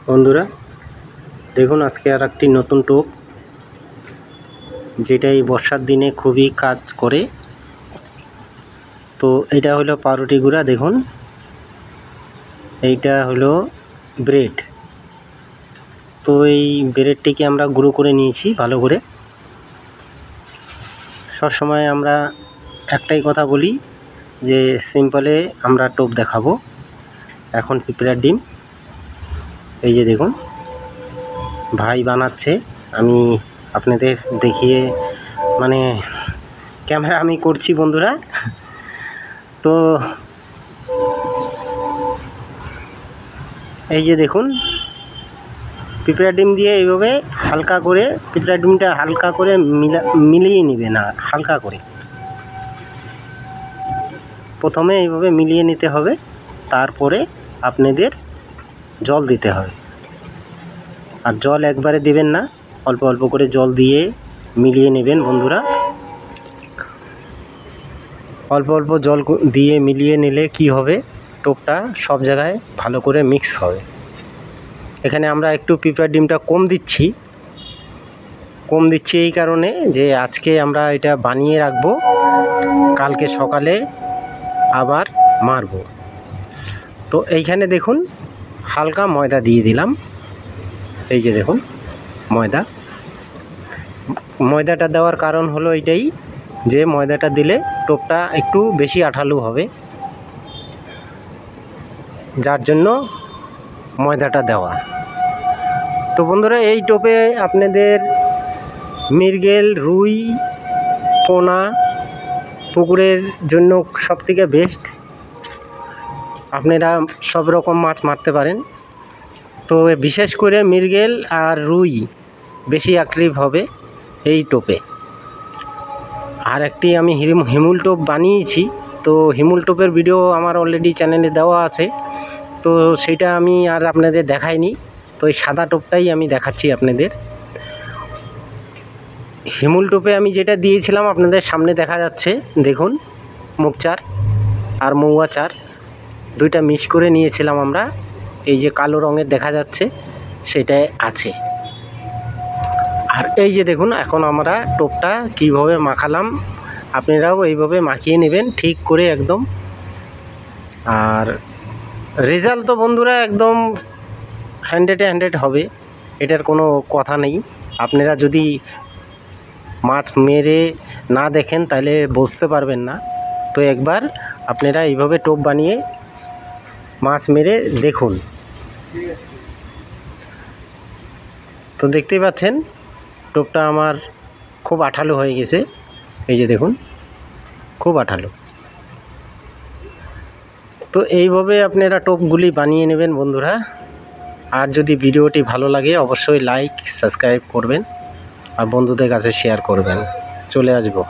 বন্ধুরা দেখুন আজকে আর একটি নতুন টোপ, যেটা এই বর্ষার দিনে খুবই কাজ করে। তো এটা হলো পাউরুটি গুঁড়া। দেখুন এইটা হলো ব্রেড। তো এই ব্রেডটিকে আমরা গুঁড়ো করে নিয়েছি ভালো করে। সবসময় আমরা একটাই কথা বলি যে সিম্পলে আমরা টোপ দেখাবো। এখন পিঁপড়ার ডিম, এই যে দেখুন ভাই বানাচ্ছে, আমি আপনাদের দেখিয়ে মানে ক্যামেরা আমি করছি বন্ধুরা। তো এই যে দেখুন পিঁপড়ার ডিম দিয়ে এইভাবে হালকা করে পিঁপড়ার ডিমটা হালকা করে মিলিয়ে নেবে, না হালকা করে প্রথমে এইভাবে মিলিয়ে নিতে হবে। তারপরে আপনাদের জল দিতে হবে, আর জল একবারে দিবেন না, অল্প অল্প করে জল দিয়ে মিলিয়ে নেবেন বন্ধুরা। অল্প অল্প জল দিয়ে মিলিয়ে নিলে কি হবে, টোপটা সব জায়গায় ভালো করে মিক্স হবে। এখানে আমরা একটু পিঁপড়ার ডিমটা কম দিচ্ছি এই কারণে যে আজকে আমরা এটা বানিয়ে রাখবো, কালকে সকালে আবার মারবো। তো এইখানে দেখুন হালকা ময়দা দিয়ে দিলাম। এই যে দেখুন ময়দাটা দেওয়ার কারণ হলো এইটাই যে ময়দাটা দিলে টোপটা একটু বেশি আঠালো হবে, যার জন্য ময়দাটা দেওয়া। তো বন্ধুরা এই টোপে আপনাদের মৃগেল, রুই, পোনা, পুকুরের জন্য সবথেকে বেস্ট। আপনারা সব রকম মাছ মারতে পারেন। তো বিশেষ করে মৃগেল আর রুই বেশি অ্যাক্টিভ হবে এই টোপে। আর একটি আমি হিমুল টোপ বানিয়েছি, তো হিমুল টোপের ভিডিও আমার অলরেডি চ্যানেলে দেওয়া আছে, তো সেটা আমি আর আপনাদের দেখাইনি। তো এই সাদা টোপটাই আমি দেখাচ্ছি আপনাদের। হিমুল টোপে আমি যেটা দিয়েছিলাম আপনাদের সামনে দেখা যাচ্ছে, দেখুন মুখচার আর মৌয়াচার দুইটা মিক্স করে নিয়েছিলাম আমরা। এই যে কালো রঙের দেখা যাচ্ছে সেটাই আছে। আর এই যে দেখুন এখন আমরা টোপটা কিভাবে মাখালাম, আপনারাও এইভাবে মাখিয়ে নেবেন ঠিক করে একদম। আর রেজাল্ট তো বন্ধুরা একদম 100-এ 100 হবে, এটার কোনো কথা নেই। আপনারা যদি মাছ মেরে না দেখেন তাহলে বুঝতে পারবেন না। তো একবার আপনারা এইভাবে টোপ বানিয়ে মাছ মেরে দেখুন। তো দেখতেই পাচ্ছেন টোপটা আমার খুব আঠালো হয়ে গেছে। এই যে দেখুন খুব আঠালো। তো এইভাবে আপনারা টোপগুলি বানিয়ে নেবেন বন্ধুরা। আর যদি ভিডিওটি ভালো লাগে অবশ্যই লাইক সাবস্ক্রাইব করবেন আর বন্ধুদের কাছে শেয়ার করবেন। চলে আসবো।